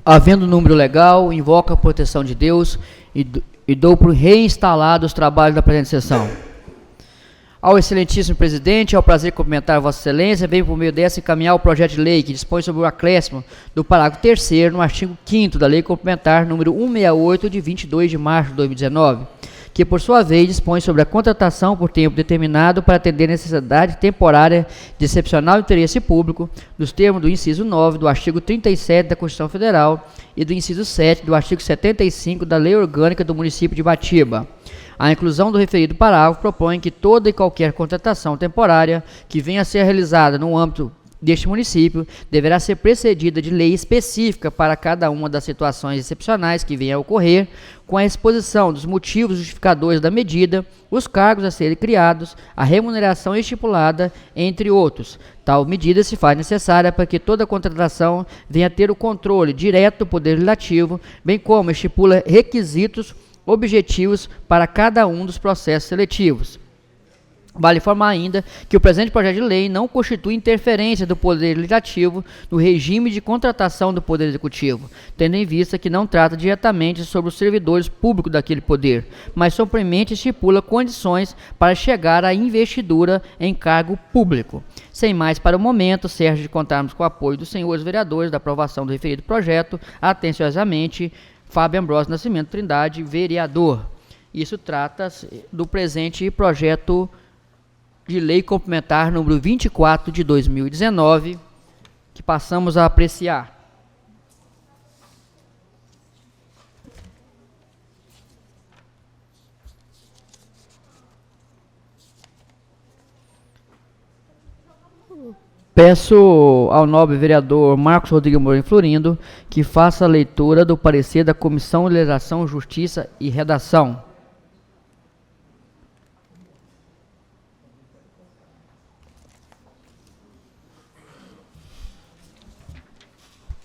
Havendo número legal, invoco a proteção de Deus e dou por reinstalado os trabalhos da presente sessão. Ao excelentíssimo presidente, é um prazer cumprimentar Vossa Excelência, venho por meio dessa encaminhar o projeto de lei que dispõe sobre o acréscimo do parágrafo 3º no artigo 5º da Lei Complementar número 168, de 22 de março de 2019, que, por sua vez, dispõe sobre a contratação por tempo determinado para atender necessidade temporária de excepcional interesse público, nos termos do inciso 9 do artigo 37 da Constituição Federal e do inciso 7 do artigo 75 da Lei Orgânica do Município de Ibatiba. A inclusão do referido parágrafo propõe que toda e qualquer contratação temporária que venha a ser realizada no âmbito deste município deverá ser precedida de lei específica para cada uma das situações excepcionais que venham a ocorrer, com a exposição dos motivos justificadores da medida, os cargos a serem criados, a remuneração estipulada, entre outros. Tal medida se faz necessária para que toda contratação venha a ter o controle direto do Poder Legislativo, bem como estipula requisitos objetivos para cada um dos processos seletivos. Vale informar ainda que o presente projeto de lei não constitui interferência do Poder Legislativo no regime de contratação do Poder Executivo, tendo em vista que não trata diretamente sobre os servidores públicos daquele poder, mas somente estipula condições para chegar à investidura em cargo público. Sem mais para o momento, certo de contarmos com o apoio dos senhores vereadores da aprovação do referido projeto, atenciosamente, Fábio Ambrosio Nascimento Trindade, vereador. Isso trata-se do presente projeto de lei complementar número 24 de 2019, que passamos a apreciar. Peço ao nobre vereador Marcos Rodrigues Moreira Florindo que faça a leitura do parecer da Comissão de Legislação, Justiça e Redação.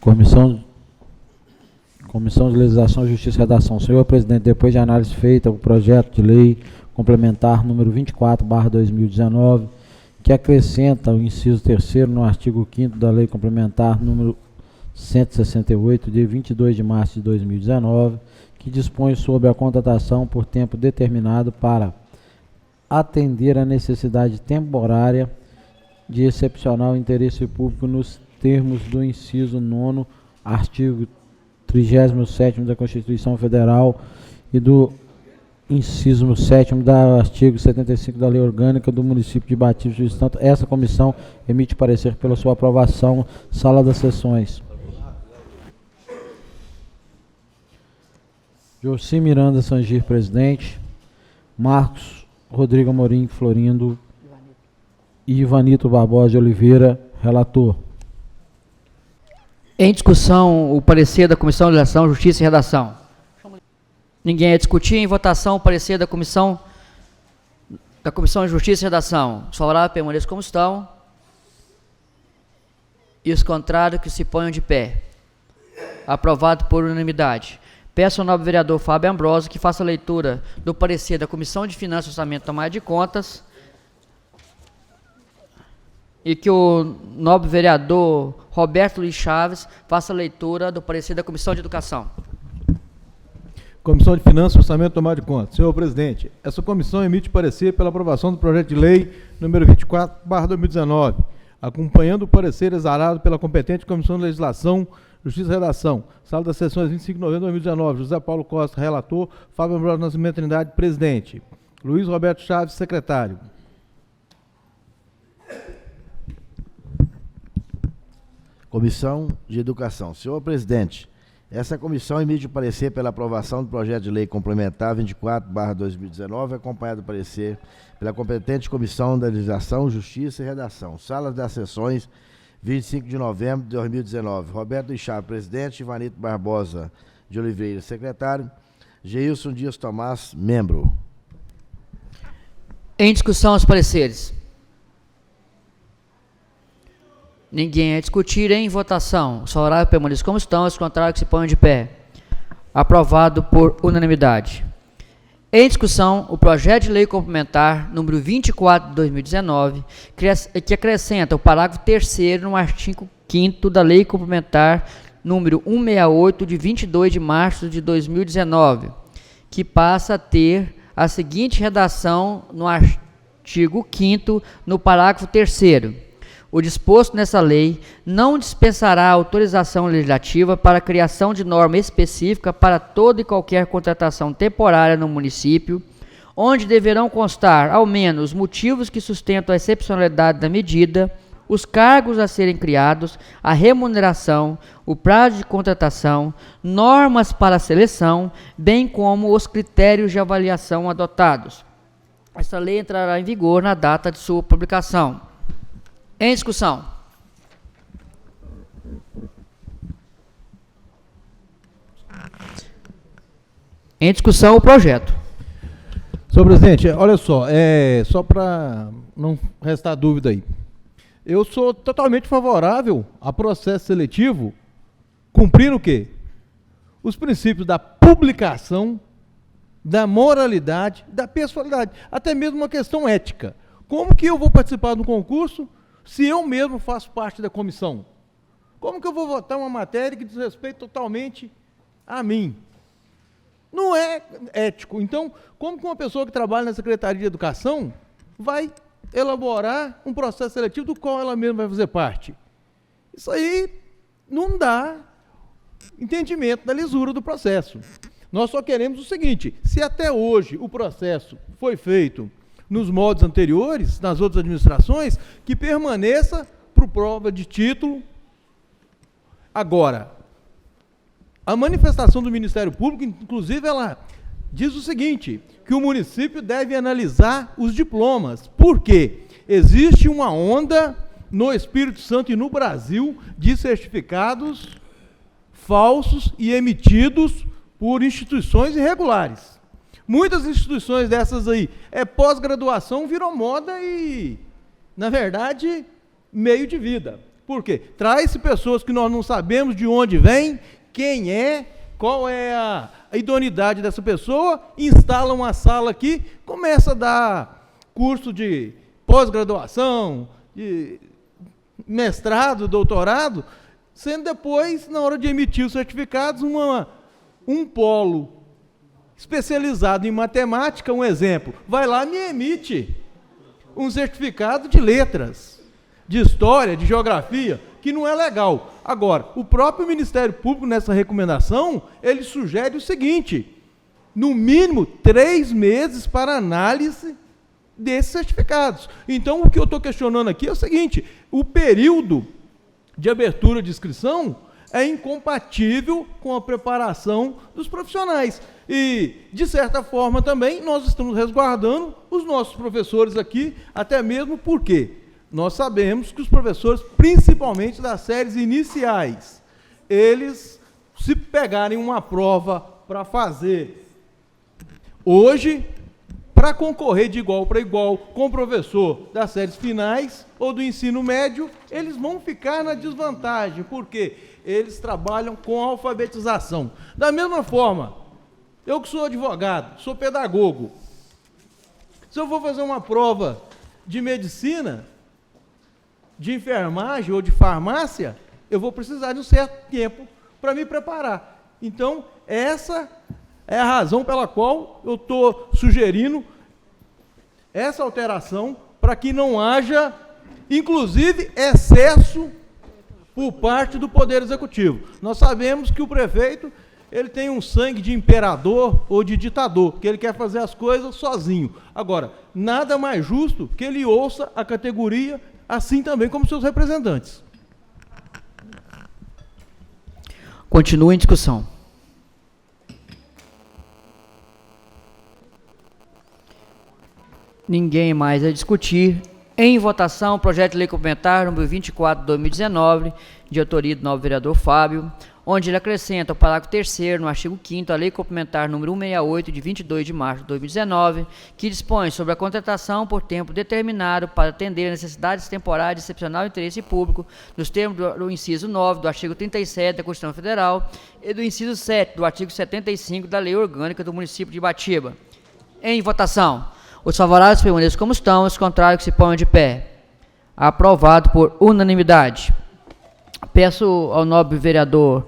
Comissão de Legislação, Justiça e Redação. Senhor presidente, depois de análise feita, o projeto de lei complementar número 24/2019, que acrescenta o inciso 3º no artigo 5º da Lei Complementar número 168, de 22 de março de 2019, que dispõe sobre a contratação por tempo determinado para atender a necessidade temporária de excepcional interesse público nos termos do inciso 9º, artigo 37º da Constituição Federal e do inciso 7º do artigo 75 da Lei Orgânica do Município de Ibatiba. Portanto, essa comissão emite parecer pela sua aprovação. Sala das sessões. Joci Miranda Sangir, presidente. Marcos Rodrigo Amorim Florindo e Ivanito Barbosa de Oliveira, relator. Em discussão, o parecer da Comissão de Legislação, Justiça e Redação. Ninguém a discutir. Em votação, o parecer da Comissão de Justiça e Redação. Os favoráveis permaneçam como estão. E os contrários que se ponham de pé. Aprovado por unanimidade. Peço ao nobre vereador Fábio Ambrosio que faça a leitura do parecer da Comissão de Finanças, Orçamento e Tomada de Contas. E que o nobre vereador Roberto Luiz Chaves faça a leitura do parecer da Comissão de Educação. Comissão de Finanças, Orçamento e Tomada de Contas. Senhor presidente, essa comissão emite parecer pela aprovação do projeto de lei número 24/2019, acompanhando o parecer exarado pela competente Comissão de Legislação, Justiça e Redação. Sala das sessões 25 de novembro de 2019. José Paulo Costa, relator. Fábio Ambrosio Nascimento Trindade, presidente. Luiz Roberto Chaves, secretário. Comissão de Educação. Senhor presidente, essa comissão emite o parecer pela aprovação do projeto de lei complementar 24/2019, acompanhado do parecer pela competente Comissão da Legislação, Justiça e Redação. Salas das sessões 25 de novembro de 2019. Roberto Ixá, presidente. Ivanito Barbosa de Oliveira, secretário. Geilson Dias Tomás, membro. Em discussão, os pareceres. Ninguém a discutir. Em votação, os favoráveis permaneçam como estão, os contrários que se ponham de pé. Aprovado por unanimidade. Em discussão, o projeto de lei complementar número 24 de 2019, que acrescenta o parágrafo 3º no artigo 5º da Lei Complementar número 168, de 22 de março de 2019, que passa a ter a seguinte redação no artigo 5º, no parágrafo 3º. O disposto nessa lei não dispensará autorização legislativa para a criação de norma específica para toda e qualquer contratação temporária no município, onde deverão constar, ao menos, motivos que sustentam a excepcionalidade da medida, os cargos a serem criados, a remuneração, o prazo de contratação, normas para a seleção, bem como os critérios de avaliação adotados. Essa lei entrará em vigor na data de sua publicação. Em discussão. Em discussão o projeto. Senhor presidente, olha só para não restar dúvida aí. Eu sou totalmente favorável a processo seletivo cumprindo o quê? Os princípios da publicação, da moralidade, da pessoalidade, até mesmo uma questão ética. Como que eu vou participar do concurso se eu mesmo faço parte da comissão? Como que eu vou votar uma matéria que diz respeito totalmente a mim? Não é ético. Então, como que uma pessoa que trabalha na Secretaria de Educação vai elaborar um processo seletivo do qual ela mesma vai fazer parte? Isso aí não dá entendimento da lisura do processo. Nós só queremos o seguinte: se até hoje o processo foi feito nos moldes anteriores, nas outras administrações, que permaneça por prova de título. Agora, a manifestação do Ministério Público, inclusive, ela diz o seguinte, que o município deve analisar os diplomas. Por quê? Existe uma onda no Espírito Santo e no Brasil de certificados falsos e emitidos por instituições irregulares. Muitas instituições dessas aí, pós-graduação virou moda e, na verdade, meio de vida. Por quê? Traz-se pessoas que nós não sabemos de onde vem, quem é, qual é a idoneidade dessa pessoa, instala uma sala aqui, começa a dar curso de pós-graduação, de mestrado, doutorado, sendo depois, na hora de emitir os certificados, um polo especializado em matemática, um exemplo, vai lá e me emite um certificado de letras, de história, de geografia, que não é legal. Agora, o próprio Ministério Público, nessa recomendação, ele sugere o seguinte: no mínimo 3 meses para análise desses certificados. Então, o que eu estou questionando aqui é o seguinte: o período de abertura de inscrição é incompatível com a preparação dos profissionais. E, de certa forma, também, nós estamos resguardando os nossos professores aqui, até mesmo porque nós sabemos que os professores, principalmente das séries iniciais, eles, se pegarem uma prova para fazer hoje, para concorrer de igual para igual com o professor das séries finais ou do ensino médio, eles vão ficar na desvantagem, porque eles trabalham com alfabetização. Da mesma forma, eu que sou advogado, sou pedagogo, se eu vou fazer uma prova de medicina, de enfermagem ou de farmácia, eu vou precisar de um certo tempo para me preparar. Então, essa é a razão pela qual eu estou sugerindo essa alteração, para que não haja, inclusive, excesso por parte do Poder Executivo. Nós sabemos que o prefeito, ele tem um sangue de imperador ou de ditador, que ele quer fazer as coisas sozinho. Agora, nada mais justo que ele ouça a categoria, assim também como seus representantes. Continua em discussão. Ninguém mais a discutir. Em votação, projeto de lei complementar número 24 de 2019, de autoria do novo vereador Fábio, onde ele acrescenta o parágrafo 3º no artigo 5º, a lei complementar número 168, de 22 de março de 2019, que dispõe sobre a contratação por tempo determinado para atender a necessidades temporárias de excepcional interesse público, nos termos do inciso 9 do artigo 37 da Constituição Federal e do inciso 7 do artigo 75 da Lei Orgânica do município de Ibatiba. Em votação. Os favoráveis permaneçam como estão, os contrários que se ponham de pé. Aprovado por unanimidade. Peço ao nobre vereador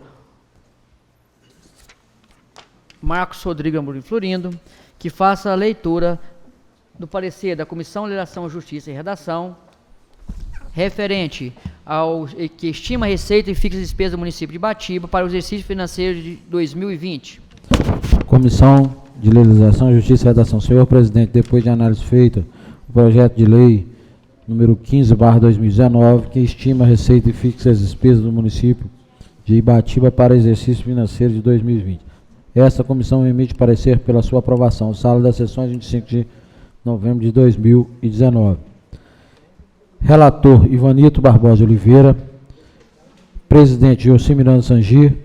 Marcos Rodrigues Amorim Florindo, que faça a leitura do parecer da Comissão de Legislação, Justiça e Redação, referente ao que estima a receita e fixa despesa do município de Ibatiba para o exercício financeiro de 2020. Comissão de Legislação, Justiça e Redação. Senhor presidente, depois de análise feita, o projeto de lei número 15/2019, que estima a receita e fixa as despesas do município de Ibatiba para exercício financeiro de 2020. Esta comissão emite parecer pela sua aprovação. Sala das sessões, 25 de novembro de 2019. Relator Ivanito Barbosa Oliveira. Presidente José Miranda Sangir.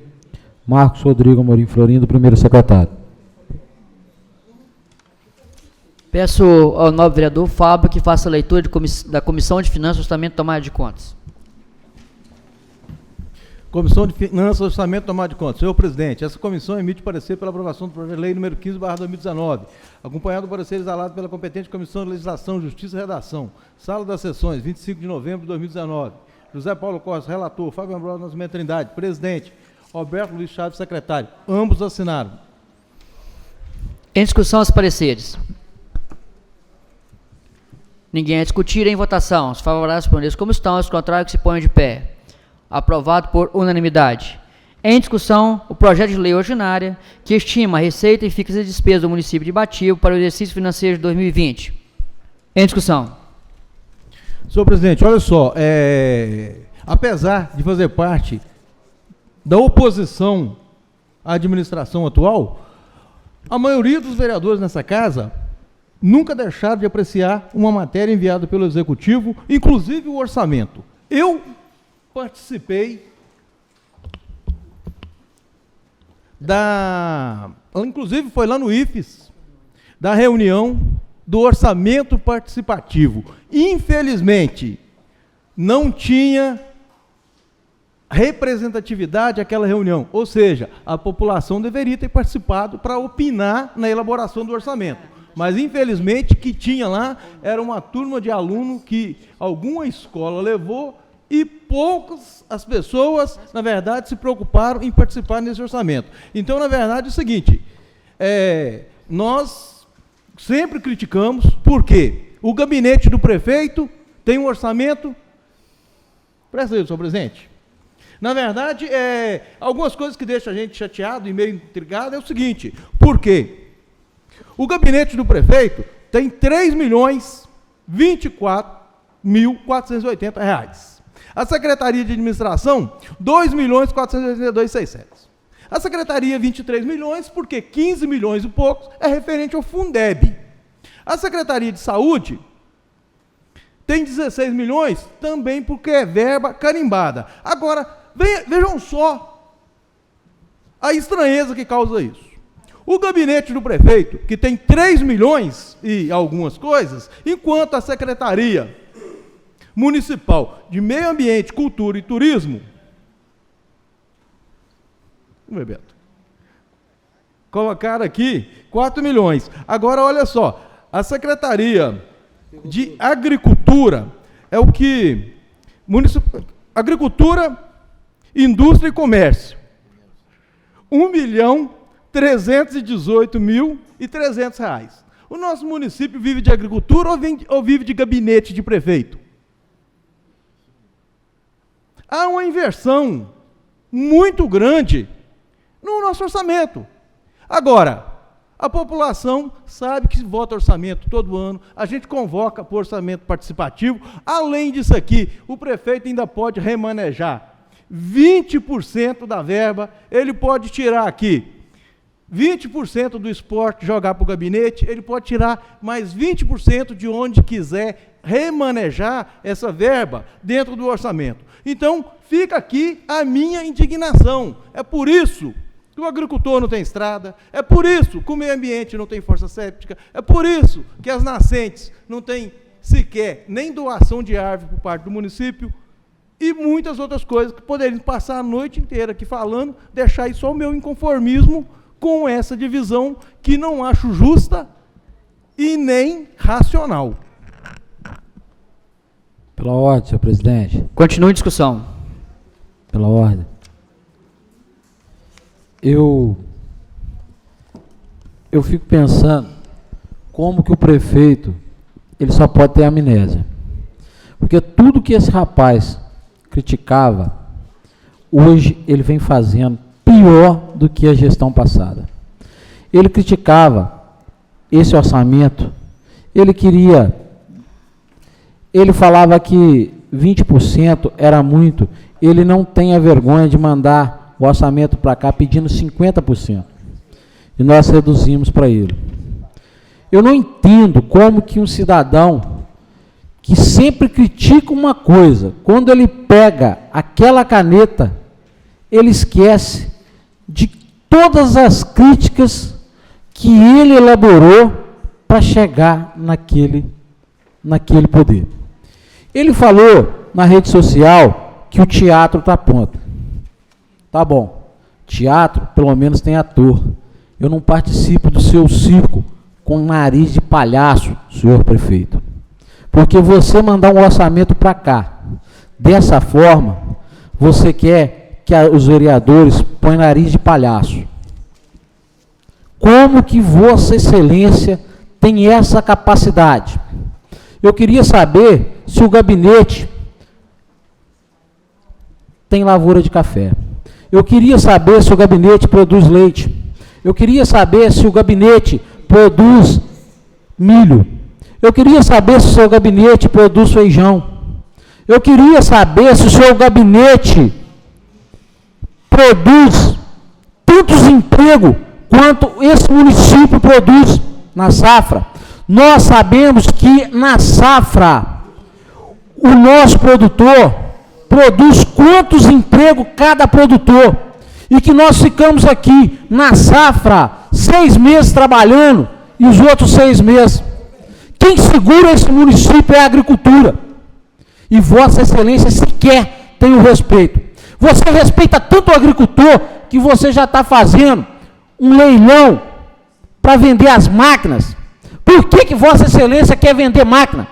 Marcos Rodrigo Amorim Florindo, primeiro secretário. Peço ao nobre vereador Fábio que faça a leitura da Comissão de Finanças, Orçamento e Tomada de Contas. Comissão de Finanças, Orçamento e Tomada de Contas. Senhor presidente, essa comissão emite parecer pela aprovação do projeto de lei número 15/2019, acompanhado do parecer exalado pela competente Comissão de Legislação, Justiça e Redação. Sala das sessões, 25 de novembro de 2019. José Paulo Costa, relator. Fábio Ambrosio Nascimento Trindade, presidente. Roberto Luiz Chaves, secretário. Ambos assinaram. Em discussão, os pareceres. Ninguém a discutir, em votação. Os favoráveis permaneçam como estão, os contrários que se ponham de pé. Aprovado por unanimidade. Em discussão, o projeto de lei ordinária que estima a receita e fixa as despesas do município de Ibatiba para o exercício financeiro de 2020. Em discussão. Senhor presidente, olha só, apesar de fazer parte da oposição à administração atual, a maioria dos vereadores nessa casa nunca deixaram de apreciar uma matéria enviada pelo Executivo, inclusive o orçamento. Eu participei inclusive foi lá no IFES, da reunião do orçamento participativo. Infelizmente, não tinha representatividade aquela reunião, ou seja, a população deveria ter participado para opinar na elaboração do orçamento. Mas, infelizmente, que tinha lá era uma turma de alunos que alguma escola levou e poucas as pessoas, na verdade, se preocuparam em participar nesse orçamento. Então, na verdade, é o seguinte, nós sempre criticamos, porque o gabinete do prefeito tem um orçamento, presta aí, senhor presidente. Na verdade, algumas coisas que deixam a gente chateado e meio intrigado é o seguinte, por quê? O gabinete do prefeito tem R$ 3.024.480. A Secretaria de Administração, R$ 2.482.600. A Secretaria, 23 milhões, porque 15 milhões e poucos é referente ao Fundeb. A Secretaria de Saúde tem 16 milhões, também porque é verba carimbada. Agora, vejam só a estranheza que causa isso. O gabinete do prefeito, que tem 3 milhões e algumas coisas, enquanto a Secretaria Municipal de Meio Ambiente, Cultura e Turismo, Bebeto, colocaram aqui 4 milhões. Agora, olha só, a Secretaria de Agricultura é o que... Agricultura, Indústria e Comércio. R$ 1.318.300. O nosso município vive de agricultura ou vive de gabinete de prefeito? Há uma inversão muito grande no nosso orçamento. Agora, a população sabe que se vota orçamento todo ano, a gente convoca por orçamento participativo. Além disso aqui, o prefeito ainda pode remanejar 20% da verba, ele pode tirar aqui 20% do esporte, jogar para o gabinete, ele pode tirar mais 20% de onde quiser remanejar essa verba dentro do orçamento. Então, fica aqui a minha indignação. É por isso que o agricultor não tem estrada, é por isso que o meio ambiente não tem força séptica, é por isso que as nascentes não têm sequer nem doação de árvore por parte do município, e muitas outras coisas que poderiam passar a noite inteira aqui falando, deixar aí só o meu inconformismo com essa divisão que não acho justa e nem racional. Pela ordem, senhor presidente. Continue em discussão. Pela ordem. Eu eu fico pensando como que o prefeito, ele só pode ter amnésia. Porque tudo que esse rapaz criticava, hoje ele vem fazendo pior do que a gestão passada. Ele criticava esse orçamento, ele falava que 20% era muito, ele não tem a vergonha de mandar o orçamento para cá pedindo 50%. E nós reduzimos para ele. Eu não entendo como que um cidadão que sempre critica uma coisa, quando ele pega aquela caneta, ele esquece de todas as críticas que ele elaborou para chegar naquele poder. Ele falou na rede social que o teatro está pronto. Tá bom, teatro pelo menos tem ator. Eu não participo do seu circo com nariz de palhaço, senhor prefeito. Porque você mandar um orçamento para cá, dessa forma, você quer que os vereadores põem nariz de palhaço. Como que Vossa Excelência tem essa capacidade? Eu queria saber se o gabinete tem lavoura de café. Eu queria saber se o gabinete produz leite. Eu queria saber se o gabinete produz milho. Eu queria saber se o seu gabinete produz feijão. Eu queria saber se o seu gabinete produz tantos empregos quanto esse município produz na safra. Nós sabemos que na safra o nosso produtor produz quantos empregos cada produtor. E que nós ficamos aqui na safra 6 meses trabalhando e os outros 6 meses. Quem segura esse município é a agricultura. E Vossa Excelência sequer tem o respeito. Você respeita tanto o agricultor que você já está fazendo um leilão para vender as máquinas. Por que Vossa Excelência quer vender máquina?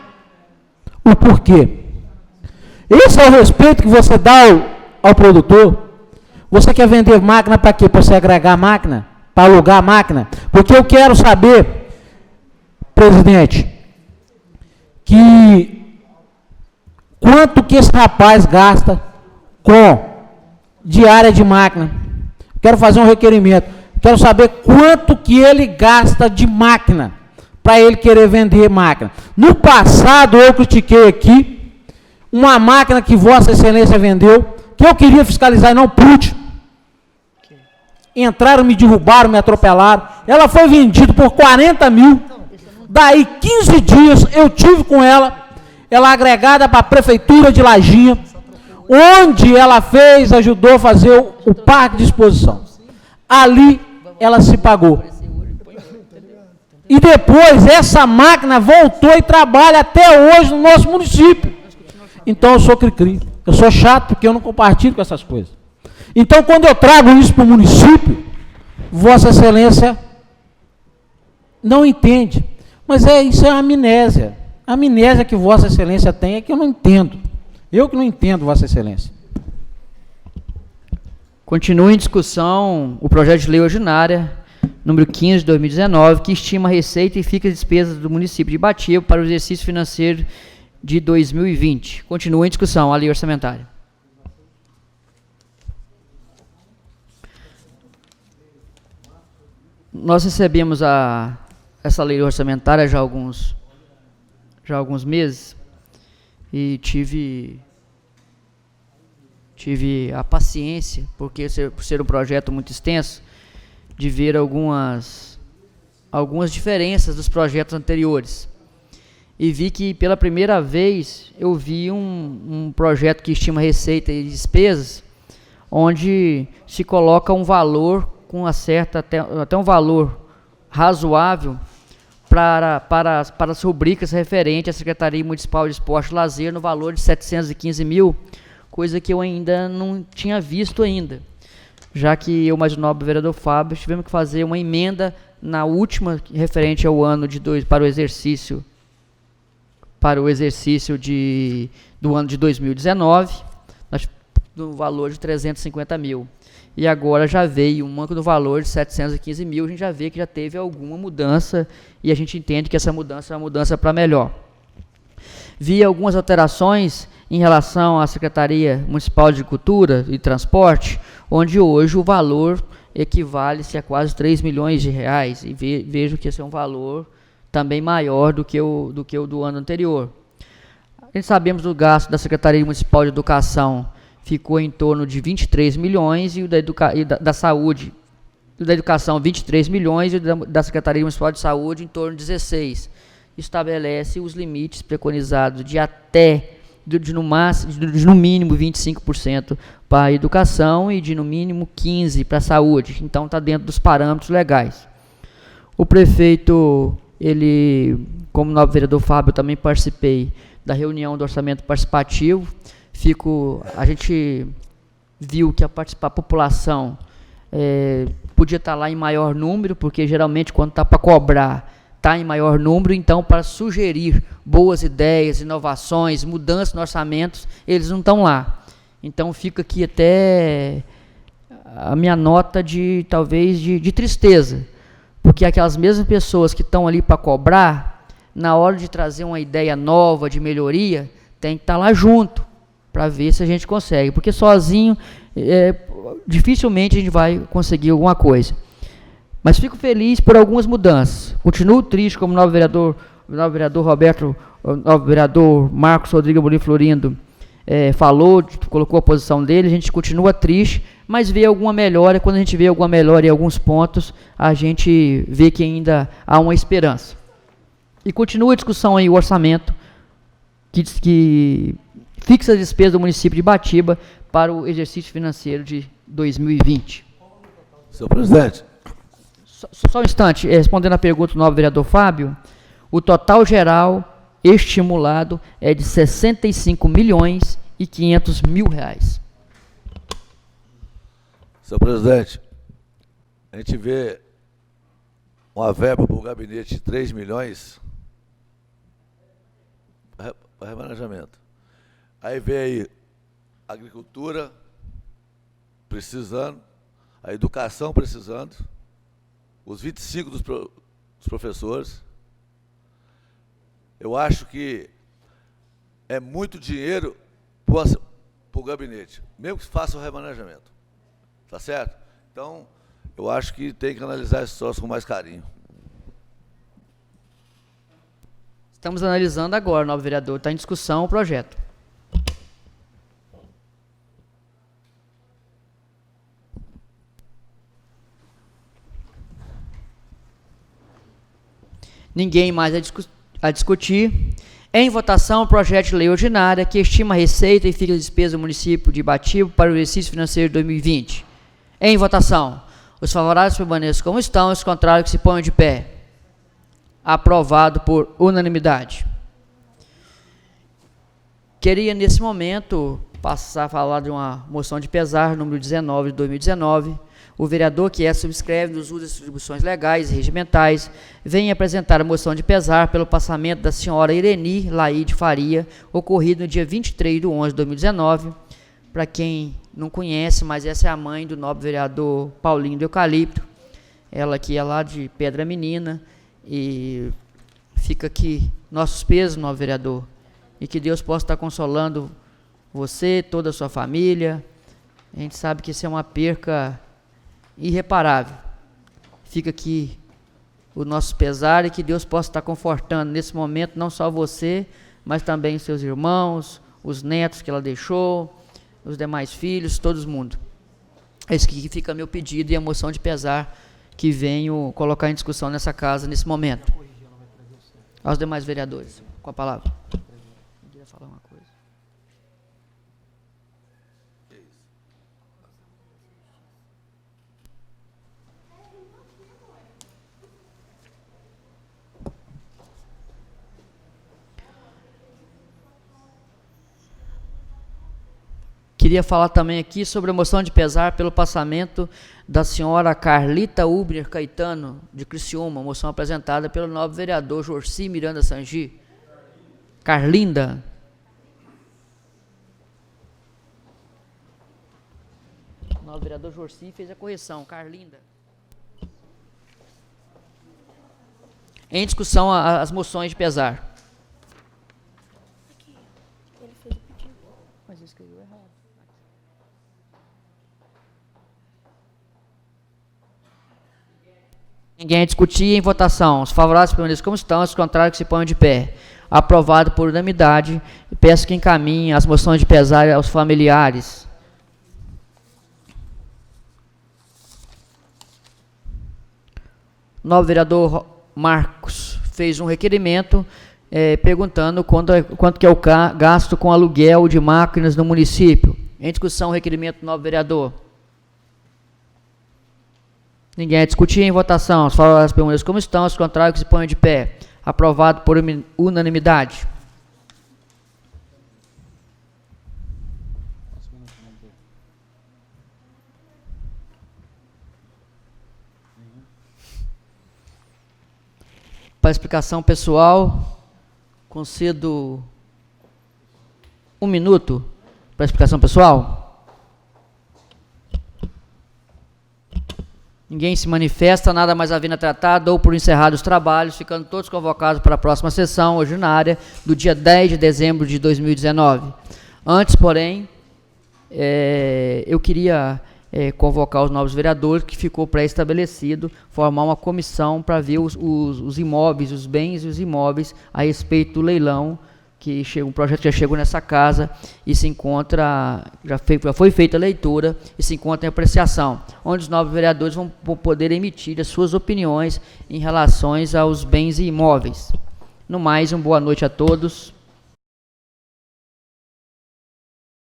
O porquê? Esse é o respeito que você dá ao produtor. Você quer vender máquina para quê? Para você agregar máquina? Para alugar máquina? Porque eu quero saber, presidente, que quanto que esse rapaz gasta com diária de máquina. Quero fazer um requerimento. Quero saber quanto que ele gasta de máquina para ele querer vender máquina. No passado eu critiquei aqui uma máquina que Vossa Excelência vendeu, que eu queria fiscalizar e não pude. Entraram, me derrubaram, me atropelaram. Ela foi vendida por 40 mil. Daí 15 dias eu tive com ela agregada para a prefeitura de Lajinha, onde ela ajudou a fazer o parque de exposição. Ali ela se pagou. E depois essa máquina voltou e trabalha até hoje no nosso município. Então eu sou cri-cri. Eu sou chato porque eu não compartilho com essas coisas. Então quando eu trago isso para o município, Vossa Excelência não entende. Mas isso é amnésia. A amnésia que Vossa Excelência tem é que eu não entendo. Eu que não entendo, Vossa Excelência. Continua em discussão o projeto de lei ordinária, número 15 de 2019, que estima a receita e fica as despesas do município de Ibatiba para o exercício financeiro de 2020. Continua em discussão a lei orçamentária. Nós recebemos essa lei orçamentária já há alguns meses e tive a paciência, porque por ser um projeto muito extenso, de ver algumas diferenças dos projetos anteriores. E vi que pela primeira vez eu vi um projeto que estima receita e despesas, onde se coloca um valor com até um valor razoável para as rubricas referentes à Secretaria Municipal de Esporte e Lazer no valor de 715 mil, coisa que eu ainda não tinha visto ainda, já que eu, mais o nobre vereador Fábio, tivemos que fazer uma emenda na última referente ao ano para o exercício do ano de 2019, no valor de 350 mil. e agora já veio uma no valor de 715 mil, a gente já vê que já teve alguma mudança, e a gente entende que essa mudança é uma mudança para melhor. Vi algumas alterações em relação à Secretaria Municipal de Cultura e Transporte, onde hoje o valor equivale-se a quase 3 milhões de reais, e vejo que esse é um valor também maior do que o do ano anterior. A gente sabemos do gasto da Secretaria Municipal de Educação ficou em torno de 23 milhões, e o da Saúde, o da Educação 23 milhões, e o da Secretaria Municipal de Saúde em torno de 16. Estabelece os limites preconizados de até, de no mínimo 25% para a educação e de no mínimo 15% para a saúde. Então está dentro dos parâmetros legais. O prefeito, ele, como novo vereador Fábio, eu também participei da reunião do orçamento participativo. A gente viu que a população podia estar lá em maior número, porque geralmente quando está para cobrar, está em maior número. Então, para sugerir boas ideias, inovações, mudanças no orçamento, eles não estão lá. Então, fica aqui até a minha nota talvez de tristeza, porque aquelas mesmas pessoas que estão ali para cobrar, na hora de trazer uma ideia nova, de melhoria, tem que estar lá junto, para ver se a gente consegue, porque sozinho, dificilmente a gente vai conseguir alguma coisa. Mas fico feliz por algumas mudanças. Continuo triste, como o novo vereador Roberto, o novo vereador Marcos Rodrigues Amorim Florindo falou, colocou a posição dele. A gente continua triste, mas vê alguma melhora. Quando a gente vê alguma melhora em alguns pontos, a gente vê que ainda há uma esperança. E continua a discussão aí, o orçamento, que fixa as despesas do município de Ibatiba para o exercício financeiro de 2020. Senhor presidente. Só um instante, respondendo a pergunta do novo vereador Fábio, o total geral estimulado é de 65 milhões e 500 mil reais. Senhor presidente, a gente vê uma verba para o gabinete de 3 milhões para remanejamento. Aí vem aí a agricultura precisando, a educação precisando, os 25 dos professores. Eu acho que é muito dinheiro para o gabinete, mesmo que faça o remanejamento. Tá certo? Então, eu acho que tem que analisar esse troço com mais carinho. Estamos analisando agora, novo vereador. Está em discussão o projeto. Ninguém mais a discutir. Em votação, o projeto de lei ordinária que estima a receita e fixa a despesa do município de Ibatiba para o exercício financeiro de 2020. Em votação. Os favoráveis permaneçam como estão, os contrários que se ponham de pé. Aprovado por unanimidade. Queria, nesse momento, passar a falar de uma moção de pesar, número 19 de 2019. O vereador que subscreve nos usos das distribuições legais e regimentais vem apresentar a moção de pesar pelo passamento da senhora Ireni Laide Faria, ocorrido no dia 23 de 11 de 2019. Para quem não conhece, mas essa é a mãe do nobre vereador Paulinho do Eucalipto. Ela que é lá de Pedra Menina, e fica aqui nossos pesos, nobre vereador, e que Deus possa estar consolando você, toda a sua família. A gente sabe que isso é uma perca irreparável. Fica aqui o nosso pesar, e que Deus possa estar confortando nesse momento não só você, mas também os seus irmãos, os netos que ela deixou, os demais filhos, todo mundo. É isso que fica meu pedido e a moção de pesar que venho colocar em discussão nessa casa nesse momento. Aos demais vereadores, com a palavra. Queria falar uma coisa. Queria falar também aqui sobre a moção de pesar pelo passamento da senhora Carlita Ubner Caetano, de Criciúma, moção apresentada pelo nobre vereador Jorci Miranda Sangi. Carlinda. O vereador Jorci fez a correção. Carlinda. Em discussão as moções de pesar. Ele fez o pedido. Mas ele escreveu errado. Ninguém a discutir. Em votação. Os favoráveis permaneçam como estão, os contrários que se ponham de pé. Aprovado por unanimidade. Peço que encaminhem as moções de pesar aos familiares. O novo vereador Marcos fez um requerimento perguntando quanto que é o gasto com aluguel de máquinas no município. Em discussão, o requerimento do novo vereador. Ninguém a discutir. Em votação. Os favoráveis permaneçam como estão, os contrários que se ponham de pé. Aprovado por unanimidade. Para explicação pessoal, concedo 1 minuto para explicação pessoal. Ninguém se manifesta, nada mais havendo a tratar, dou por encerrados os trabalhos, ficando todos convocados para a próxima sessão ordinária do dia 10 de dezembro de 2019. Antes, porém, eu queria convocar os novos vereadores, que ficou pré-estabelecido, formar uma comissão para ver os imóveis, os bens e os imóveis a respeito do leilão, que um projeto que já chegou nessa casa e se encontra, já foi feita a leitura e se encontra em apreciação, onde os novos vereadores vão poder emitir as suas opiniões em relação aos bens e imóveis. No mais, uma boa noite a todos.